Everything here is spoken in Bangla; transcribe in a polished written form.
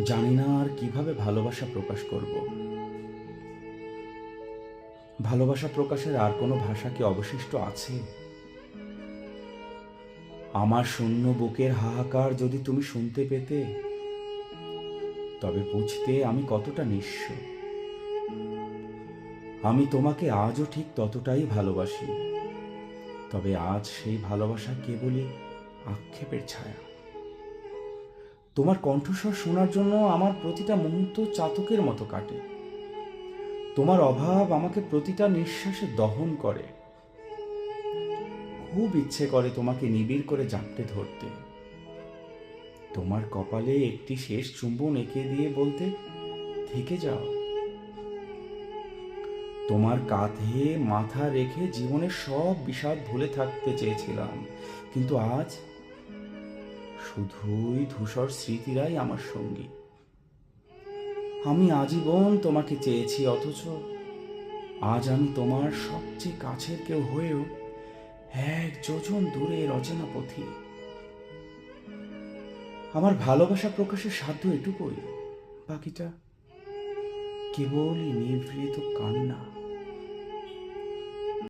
জানি না আর কিভাবে ভালোবাসা প্রকাশ করব। ভালোবাসা প্রকাশের আর কোনো ভাষা কি অবশিষ্ট আছে? আমার শূন্য বুকের হাহাকার যদি তুমি শুনতে পেতে, তবে বুঝতে আমি কতটা নিঃস্ব। আমি তোমাকে আজও ঠিক ততটাই ভালোবাসি, তবে আজ সেই ভালোবাসা কেবলই আক্ষেপের ছায়া। তোমার কণ্ঠস্বর শোনার জন্য আমার প্রতিটা মুহূর্ত চাতকের মতো কাটে। তোমার অভাব আমাকে প্রতিটা নিঃশ্বাসে দহন করে। খুব ইচ্ছে করে তোমাকে নিবিড় করে জাপটে ধরতে, তোমার কপালে একটি শেষ চুম্বন এঁকে দিয়ে বলতে, থেকে যাও। তোমার কাঁধে মাথা রেখে জীবনের সব বিষাদ ভুলে থাকতে চেয়েছিলাম, কিন্তু আজ শুধুই ধূসর স্মৃতিরাই আমার সঙ্গী। আমি আজীবন তোমাকে চেয়েছি, অথচ আজ আমি তোমার সবচেয়ে কাছের কেউ হয়েও এক যোজন দূরের অচেনা পথি। আমার ভালোবাসা প্রকাশের সাধ্য এটুকুই, বাকিটা কেবলই নিভৃত কান্না।